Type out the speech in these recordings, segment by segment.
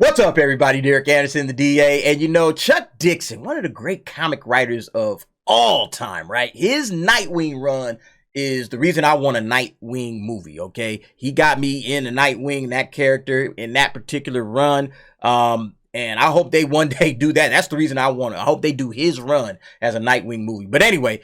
What's up, everybody? Derek Anderson, the DA. And you know, Chuck Dixon, one of the great comic writers of all time, right? His Nightwing run is the reason I want a Nightwing movie, okay? He got me in the Nightwing, that character, in that particular run. And I hope they one day do that. That's the reason I want it. I hope they do his run as a Nightwing movie. But anyway,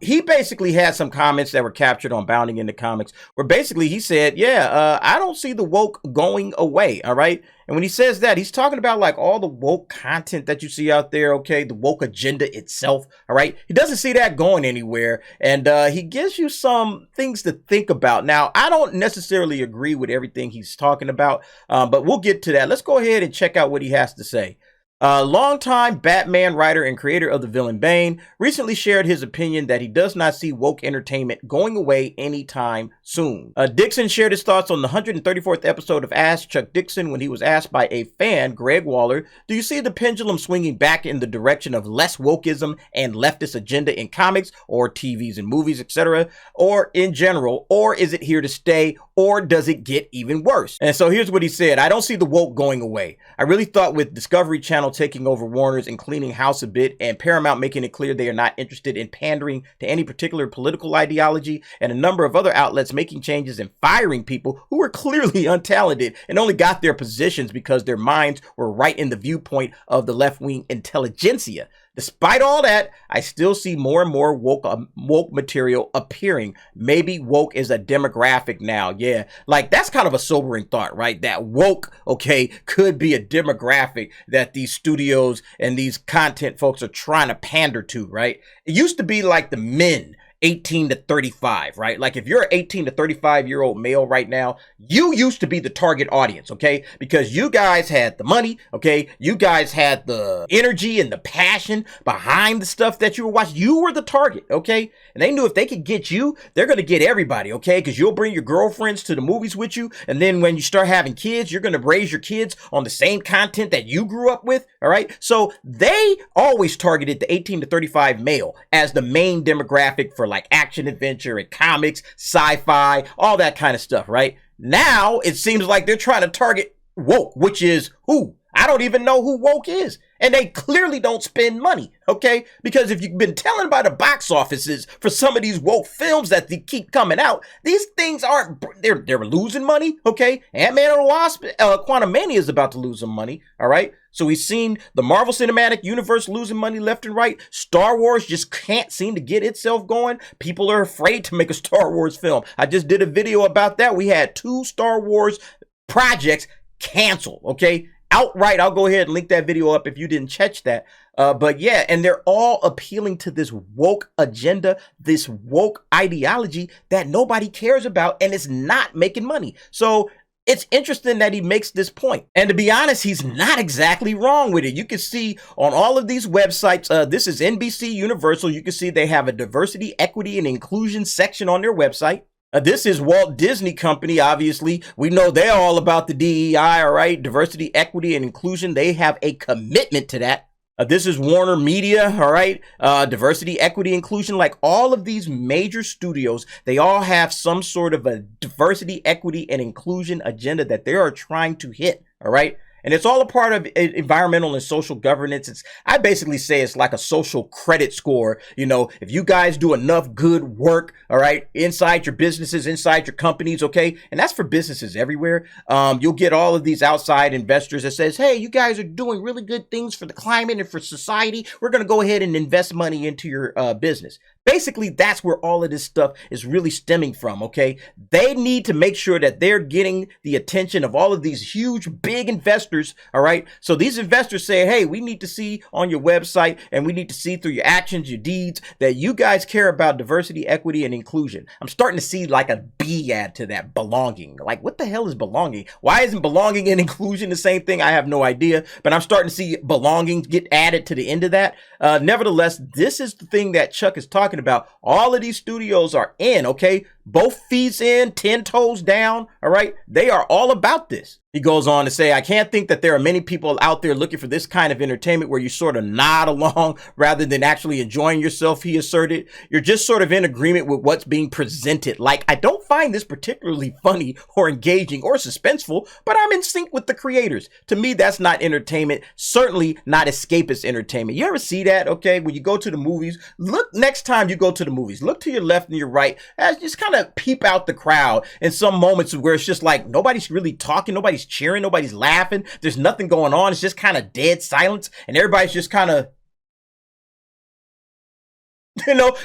he basically had some comments that were captured on Bounding into Comics, where basically he said, I don't see the woke going away, all right? And when he says that, he's talking about like all the woke content that you see out there, okay? The woke agenda itself, all right? He doesn't see that going anywhere. And he gives you some things to think about. Now, I don't necessarily agree with everything he's talking about, but we'll get to that. Let's go ahead and check out what he has to say. Longtime Batman writer and creator of the villain Bane recently shared his opinion that he does not see woke entertainment going away anytime soon. Dixon shared his thoughts on the 134th episode of Ask Chuck Dixon when he was asked by a fan, Greg Waller, do you see the pendulum swinging back in the direction of less wokeism and leftist agenda in comics or TVs and movies, etc., or in general, or is it here to stay, or does it get even worse? And so here's what he said. I don't see the woke going away. I really thought with Discovery Channel taking over Warner's and cleaning house a bit, and Paramount making it clear they are not interested in pandering to any particular political ideology, and a number of other outlets making changes and firing people who were clearly untalented and only got their positions because their minds were right in the viewpoint of the left-wing intelligentsia. Despite all that, I still see more and more woke material appearing. Maybe woke is a demographic now. Yeah, like that's kind of a sobering thought, right? That woke, okay, could be a demographic that these studios and these content folks are trying to pander to, right? It used to be like the men 18 to 35, right? Like if you're an 18 to 35-year-old male right now, you used to be the target audience, okay? Because you guys had the money, okay? You guys had the energy and the passion behind the stuff that you were watching. You were the target, okay? And they knew if they could get you, they're going to get everybody, okay? Because you'll bring your girlfriends to the movies with you. And then when you start having kids, you're going to raise your kids on the same content that you grew up with, all right? So they always targeted the 18 to 35 male as the main demographic for like action adventure and comics, sci-fi, all that kind of stuff, right? Now it seems like they're trying to target woke, which is who? I don't even know who woke is. And they clearly don't spend money, okay? Because if you've been telling by the box offices for some of these woke films that they keep coming out, these things aren't, they're losing money, okay? Ant-Man and the Wasp, Quantumania is about to lose some money, all right? So we've seen the Marvel Cinematic Universe losing money left and right. Star Wars just can't seem to get itself going. People are afraid to make a Star Wars film. I just did a video about that. We had 2 Star Wars projects canceled, okay? Outright. I'll go ahead and link that video up if you didn't catch that. But yeah, and they're all appealing to this woke agenda, this woke ideology that nobody cares about, and it's not making money. So it's interesting that he makes this point. And to be honest, he's not exactly wrong with it. You can see on all of these websites, this is NBC Universal. You can see they have a diversity, equity, and inclusion section on their website. This is Walt Disney Company, obviously. We know they're all about the DEI, all right? Diversity, equity, and inclusion. They have a commitment to that. This is Warner Media, all right? Diversity, equity, inclusion. Like all of these major studios, they all have some sort of a diversity, equity, and inclusion agenda that they are trying to hit, all right? And it's all a part of environmental and social governance. I basically say it's like a social credit score. You know, if you guys do enough good work, all right, inside your businesses, inside your companies, okay? And that's for businesses everywhere. You'll get all of these outside investors that says, hey, you guys are doing really good things for the climate and for society. We're going to go ahead and invest money into your business. Basically, that's where all of this stuff is really stemming from, okay? They need to make sure that they're getting the attention of all of these huge, big investors, all right? So these investors say, hey, we need to see on your website and we need to see through your actions, your deeds, that you guys care about diversity, equity, and inclusion. I'm starting to see like a B add to that, belonging. Like, what the hell is belonging? Why isn't belonging and inclusion the same thing? I have no idea, but I'm starting to see belonging get added to the end of that. Nevertheless, this is the thing that Chuck is talking about. All of these studios are in, okay? both feet in, 10 toes down, all right? They are all about this. He goes on to say, I can't think that there are many people out there looking for this kind of entertainment where you sort of nod along rather than actually enjoying yourself, he asserted. You're just sort of in agreement with what's being presented. Like, I don't find this particularly funny or engaging or suspenseful, but I'm in sync with the creators. To me, that's not entertainment, certainly not escapist entertainment. You ever see that, okay? When you go to the movies, look next time you go to the movies, look to your left and your right, as just kind of peep out the crowd in some moments where it's just like nobody's really talking, nobody's cheering, nobody's laughing, there's nothing going on, it's just kind of dead silence, and everybody's just kind of,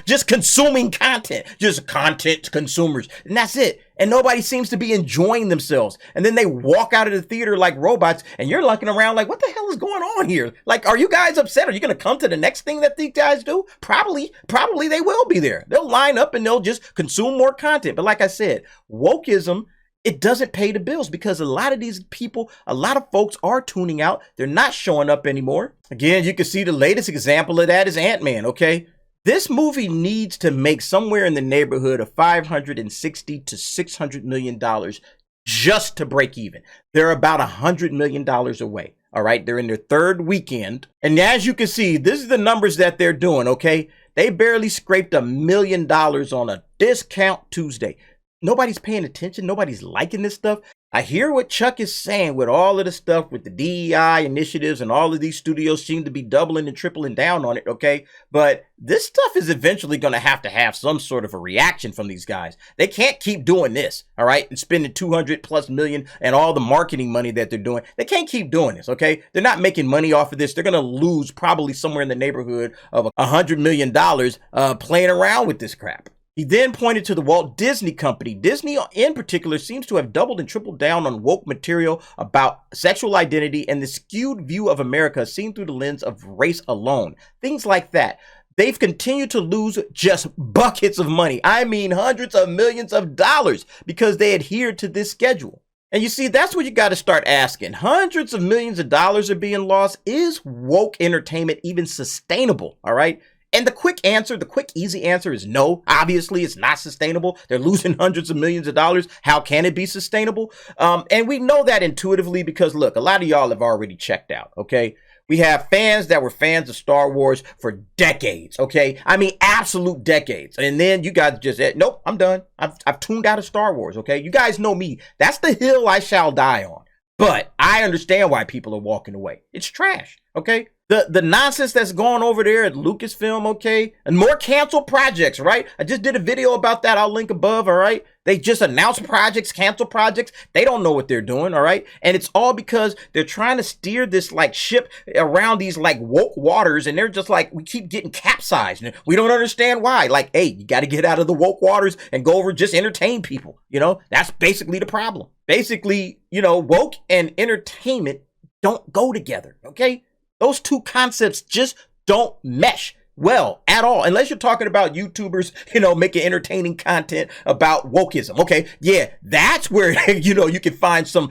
just consuming content, just content consumers, and that's it. And nobody seems to be enjoying themselves. And then they walk out of the theater like robots, and you're looking around like, what the hell is going on here? Like, are you guys upset? Are you going to come to the next thing that these guys do? Probably they will be there. They'll line up and they'll just consume more content. But like I said, wokeism, it doesn't pay the bills because a lot of these people, a lot of folks are tuning out. They're not showing up anymore. Again, you can see the latest example of that is Ant-Man, okay? This movie needs to make somewhere in the neighborhood of $560 to $600 million just to break even. They're about $100 million away. All right. They're in their third weekend. And as you can see, this is the numbers that they're doing. OK, they barely scraped $1 million on a discount Tuesday. Nobody's paying attention. Nobody's liking this stuff. I hear what Chuck is saying with all of the stuff with the DEI initiatives and all of these studios seem to be doubling and tripling down on it, okay? But this stuff is eventually going to have some sort of a reaction from these guys. They can't keep doing this, all right? And spending 200 plus million and all the marketing money that they're doing. They can't keep doing this, okay? They're not making money off of this. They're going to lose probably somewhere in the neighborhood of $100 million playing around with this crap. He then pointed to the Walt Disney Company. Disney in particular seems to have doubled and tripled down on woke material about sexual identity and the skewed view of America seen through the lens of race alone. Things like that. They've continued to lose just buckets of money. I mean, hundreds of millions of dollars because they adhered to this schedule. And you see, that's what you got to start asking. Hundreds of millions of dollars are being lost. Is woke entertainment even sustainable? All right. And the quick easy answer is no. Obviously, it's not sustainable. They're losing hundreds of millions of dollars. How can it be sustainable? And we know that intuitively because, look, a lot of y'all have already checked out, okay? We have fans that were fans of Star Wars for decades, okay? I mean, absolute decades. And then you guys just said, nope, I'm done. I've tuned out of Star Wars, okay? You guys know me. That's the hill I shall die on. But I understand why people are walking away. It's trash, okay? The nonsense that's going over there at Lucasfilm, okay? And more canceled projects, right? I just did a video about that. I'll link above, all right? They just announced projects, cancel projects. They don't know what they're doing, all right? And it's all because they're trying to steer this like ship around these like woke waters. And they're just like, we keep getting capsized. And we don't understand why. Like, hey, you got to get out of the woke waters and go over, just entertain people. That's basically the problem. Basically, woke and entertainment don't go together, okay? Those two concepts just don't mesh well at all, unless you're talking about YouTubers, making entertaining content about wokeism. Okay, yeah, that's where, you can find some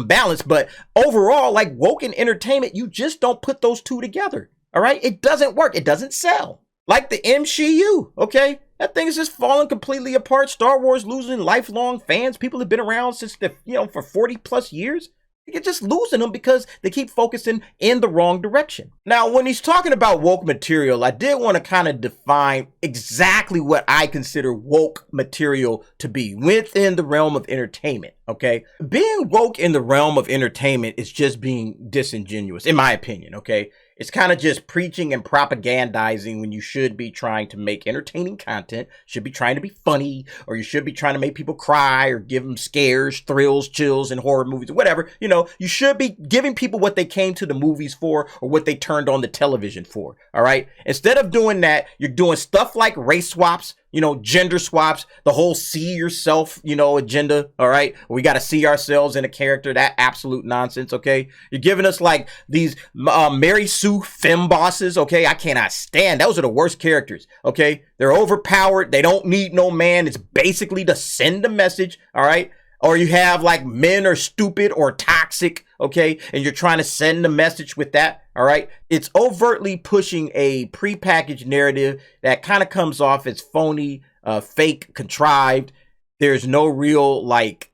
balance. But overall, like woke and entertainment, you just don't put those two together. All right, it doesn't work. It doesn't sell. Like the MCU, okay? That thing is just falling completely apart. Star Wars losing lifelong fans. People have been around since for 40 plus years. You're just losing them because they keep focusing in the wrong direction. Now, when he's talking about woke material, I did want to kind of define exactly what I consider woke material to be within the realm of entertainment, okay? Being woke in the realm of entertainment is just being disingenuous, in my opinion, okay? It's kind of just preaching and propagandizing when you should be trying to make entertaining content, should be trying to be funny, or you should be trying to make people cry or give them scares, thrills, chills in horror movies, or whatever. You should be giving people what they came to the movies for or what they turned on the television for, all right? Instead of doing that, you're doing stuff like race swaps, gender swaps, the whole see yourself, agenda, all right? We got to see ourselves in a character, that absolute nonsense, okay? You're giving us like these Mary Sue femme bosses, okay? I cannot stand, those are the worst characters, okay? They're overpowered, they don't need no man, it's basically to send a message, all right? Or you have like men are stupid or toxic, okay? And you're trying to send a message with that, all right? It's overtly pushing a prepackaged narrative that kind of comes off as phony, fake, contrived. There's no real like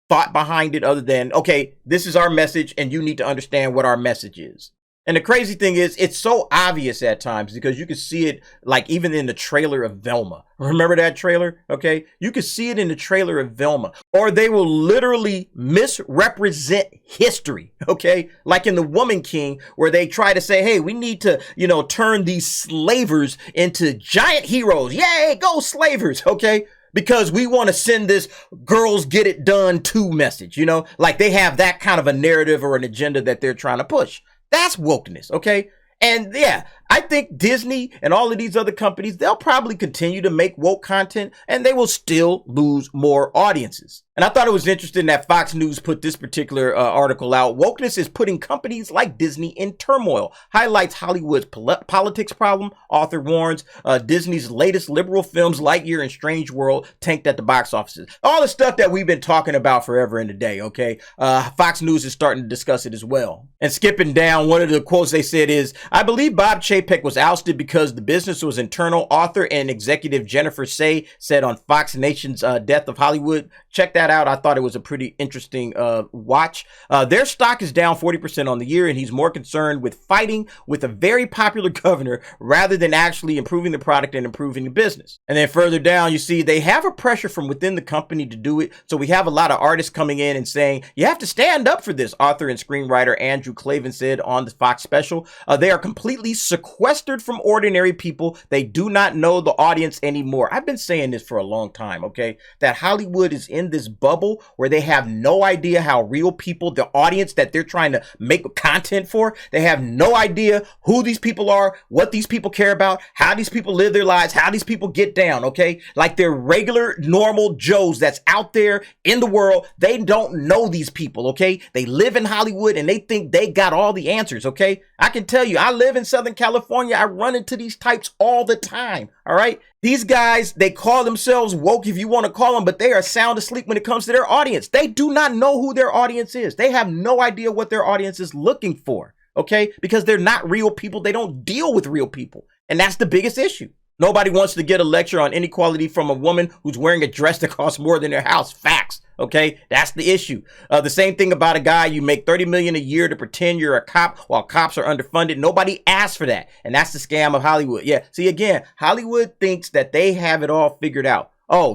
thought behind it other than, okay, this is our message and you need to understand what our message is. And the crazy thing is, it's so obvious at times because you can see it like even in the trailer of Velma. Remember that trailer? Okay. You can see it in the trailer of Velma, or they will literally misrepresent history. Okay. Like in The Woman King, where they try to say, hey, we need to, turn these slavers into giant heroes. Yay, go slavers. Okay. Because we want to send this girls get it done too message, like they have that kind of a narrative or an agenda that they're trying to push. That's wokeness, okay? And yeah, I think Disney and all of these other companies, they'll probably continue to make woke content and they will still lose more audiences. And I thought it was interesting that Fox News put this particular article out. Wokeness is putting companies like Disney in turmoil. Highlights Hollywood's politics problem. Author warns Disney's latest liberal films, Lightyear and Strange World, tanked at the box offices. All the stuff that we've been talking about forever and a day, okay? Fox News is starting to discuss it as well. And skipping down, one of the quotes they said is, I believe Bob Chapek was ousted because the business was internal. Author and executive Jennifer Say said on Fox Nation's Death of Hollywood. Check that out. I thought it was a pretty interesting watch. Their stock is down 40% on the year, and he's more concerned with fighting with a very popular governor rather than actually improving the product and improving the business. And then further down, you see they have a pressure from within the company to do it. So we have a lot of artists coming in and saying, you have to stand up for this, author and screenwriter Andrew Klavan said on the Fox special. They are completely sequestered from ordinary people. They do not know the audience anymore. I've been saying this for a long time, okay? That Hollywood is in this bubble where they have no idea how real people, the audience that they're trying to make content for, they have no idea who these people are, what these people care about, how these people live their lives, how these people get down, okay? Like they're regular, normal Joes that's out there in the world. They don't know these people, okay? They live in Hollywood and they think they got all the answers, okay? I can tell you, I live in Southern California. I run into these types all the time, all right? These guys, they call themselves woke if you want to call them, but they are sound asleep when it comes to their audience. They do not know who their audience is. They have no idea what their audience is looking for, okay? Because they're not real people. They don't deal with real people. And that's the biggest issue. Nobody wants to get a lecture on inequality from a woman who's wearing a dress that costs more than their house. Facts. Okay, that's the issue. The same thing about a guy, you make $30 million a year to pretend you're a cop while cops are underfunded. Nobody asked for that. And that's the scam of Hollywood. Yeah, see, again, Hollywood thinks that they have it all figured out. Oh,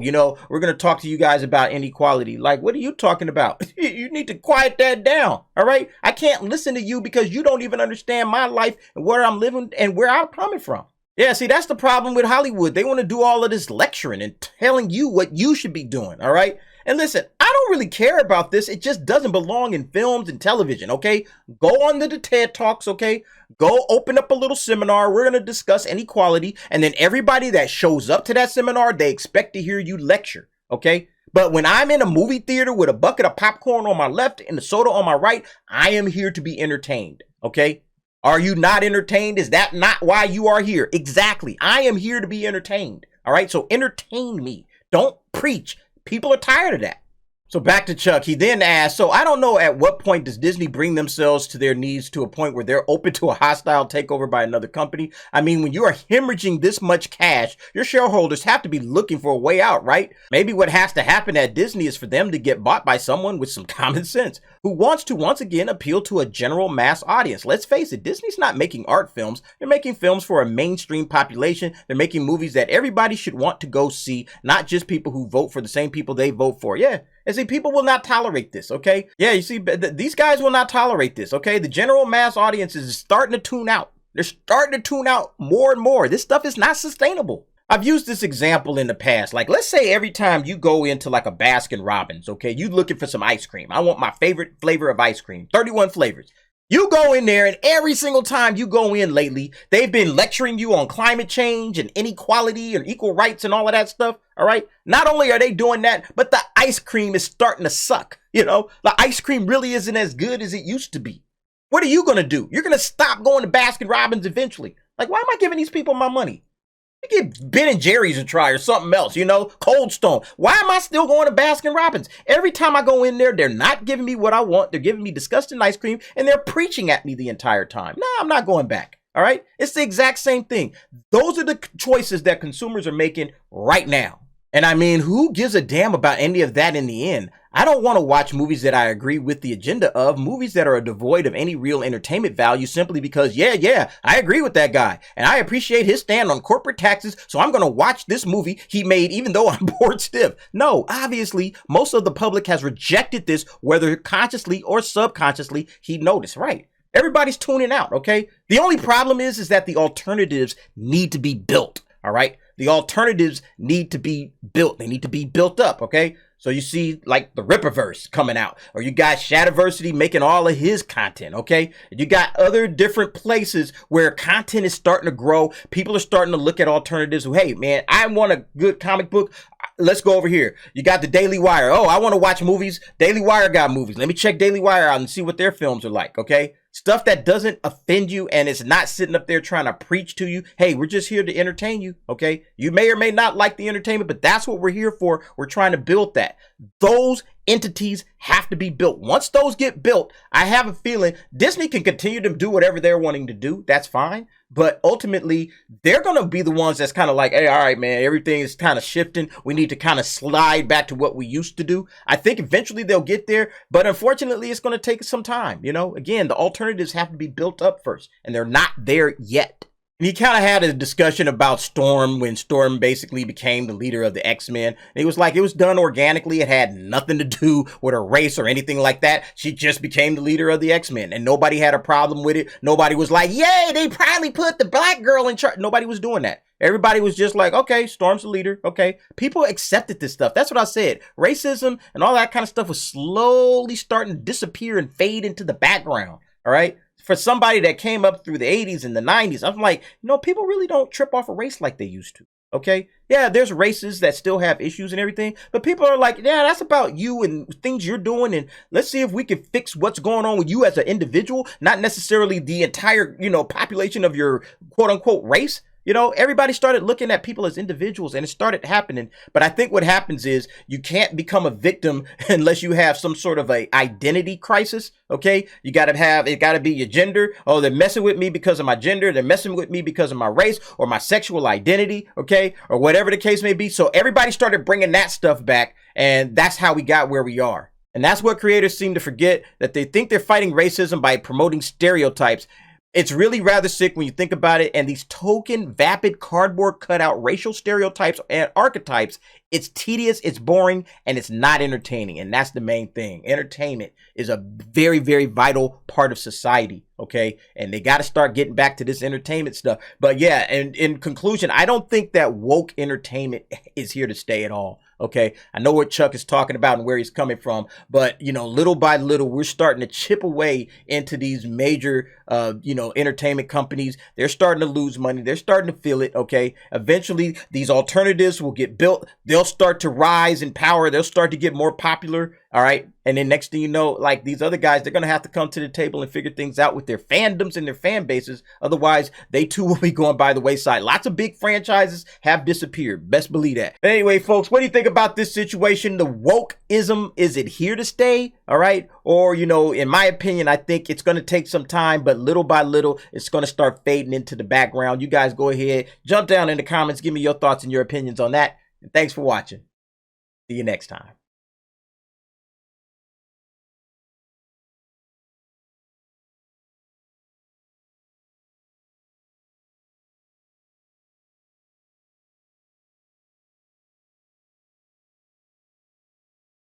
we're going to talk to you guys about inequality. Like, what are you talking about? You need to quiet that down. All right. I can't listen to you because you don't even understand my life and where I'm living and where I'm coming from. Yeah, see, that's the problem with Hollywood. They want to do all of this lecturing and telling you what you should be doing. All right. And listen, I don't really care about this. It just doesn't belong in films and television, okay? Go on to the TED Talks, okay? Go open up a little seminar. We're going to discuss inequality. And then everybody that shows up to that seminar, they expect to hear you lecture, okay? But when I'm in a movie theater with a bucket of popcorn on my left and a soda on my right, I am here to be entertained, okay? Are you not entertained? Is that not why you are here? Exactly. I am here to be entertained, all right? So entertain me. Don't preach. People are tired of that. So back to Chuck. He then asked, so I don't know at what point does Disney bring themselves to their knees to a point where they're open to a hostile takeover by another company? I mean, when you are hemorrhaging this much cash, your shareholders have to be looking for a way out, right? Maybe what has to happen at Disney is for them to get bought by someone with some common sense who wants to once again appeal to a general mass audience. Let's face it, Disney's not making art films. They're making films for a mainstream population. They're making movies that everybody should want to go see, not just people who vote for the same people they vote for. Yeah. And see, people will not tolerate this, okay? Yeah, you see, these guys will not tolerate this, okay? The general mass audience is starting to tune out. They're starting to tune out more and more. This stuff is not sustainable. I've used this example in the past. Like, let's say every time you go into like a Baskin Robbins, okay, you looking for some ice cream. I want my favorite flavor of ice cream, 31 flavors. You go in there and every single time you go in lately, they've been lecturing you on climate change and inequality and equal rights and all of that stuff. All right. Not only are they doing that, but the ice cream is starting to suck. The ice cream really isn't as good as it used to be. What are you going to do? You're going to stop going to Baskin Robbins eventually. Like, why am I giving these people my money? Get Ben and Jerry's a try or something else, Cold Stone. Why am I still going to Baskin Robbins? Every time I go in there, they're not giving me what I want. They're giving me disgusting ice cream and they're preaching at me the entire time. No, I'm not going back. All right. It's the exact same thing. Those are the choices that consumers are making right now. And I mean, who gives a damn about any of that in the end? I don't want to watch movies that I agree with the agenda of, movies that are devoid of any real entertainment value simply because, yeah, I agree with that guy. And I appreciate his stand on corporate taxes, so I'm going to watch this movie he made even though I'm bored stiff. No, obviously, most of the public has rejected this, whether consciously or subconsciously, he noticed, right? Everybody's tuning out, okay? The only problem is that the alternatives need to be built, all right? The alternatives need to be built. They need to be built up, okay? So you see like the Rippaverse coming out, or you got Shadiversity making all of his content, okay? You got other different places where content is starting to grow. People are starting to look at alternatives. Hey, man, I want a good comic book. Let's go over here. You got the Daily Wire. Oh, I want to watch movies. Daily Wire got movies. Let me check Daily Wire out and see what their films are like, okay? Stuff that doesn't offend you and it's not sitting up there trying to preach to you. Hey, we're just here to entertain you, okay? You may or may not like the entertainment, but that's what we're here for. We're trying to build that. Those entities have to be built. Once those get built, I have a feeling Disney can continue to do whatever they're wanting to do. That's fine. But ultimately, they're going to be the ones that's kind of like, hey, all right, man, everything is kind of shifting. We need to kind of slide back to what we used to do. I think eventually they'll get there. But unfortunately, it's going to take some time. You know, again, the alternatives have to be built up first, and they're not there yet. And he kind of had a discussion about Storm when Storm basically became the leader of the X-Men. And he was like, it was done organically. It had nothing to do with her race or anything like that. She just became the leader of the X-Men and nobody had a problem with it. Nobody was like, yay, they probably put the black girl in charge. Nobody was doing that. Everybody was just like, okay, Storm's the leader. Okay. People accepted this stuff. That's what I said. Racism and all that kind of stuff was slowly starting to disappear and fade into the background. All right. For somebody that came up through the 80s and the 90s, I'm like, you know, people really don't trip off a race like they used to. Okay. Yeah, there's races that still have issues and everything, but people are like, yeah, that's about you and things you're doing. And let's see if we can fix what's going on with you as an individual, not necessarily the entire, you know, population of your quote unquote race. You know, everybody started looking at people as individuals and it started happening. But I think what happens is you can't become a victim unless you have some sort of a identity crisis. OK, you got to have it got to be your gender. Oh, they're messing with me because of my gender. They're messing with me because of my race or my sexual identity. OK, or whatever the case may be. So everybody started bringing that stuff back. And that's how we got where we are. And that's what creators seem to forget, that they think they're fighting racism by promoting stereotypes. It's really rather sick when you think about it. And these token, vapid, cardboard cutout racial stereotypes and archetypes, it's tedious, it's boring, and it's not entertaining. And that's the main thing. Entertainment is a very, very vital part of society. Okay. And they got to start getting back to this entertainment stuff. But yeah, and in conclusion, I don't think that woke entertainment is here to stay at all. Okay. I know what Chuck is talking about and where he's coming from, but you know, little by little, we're starting to chip away into these major, you know, entertainment companies. They're starting to lose money. They're starting to feel it. Okay. Eventually these alternatives will get built. They'll start to rise in power. They'll start to get more popular. All right. And then next thing you know, like these other guys, they're going to have to come to the table and figure things out with their fandoms and their fan bases. Otherwise, they too will be going by the wayside. Lots of big franchises have disappeared. Best believe that. But anyway, folks, what do you think about this situation? The wokeism, is it here to stay? All right. Or, you know, in my opinion, I think it's going to take some time, but little by little, it's going to start fading into the background. You guys go ahead, jump down in the comments, give me your thoughts and your opinions on that. And thanks for watching. See you next time.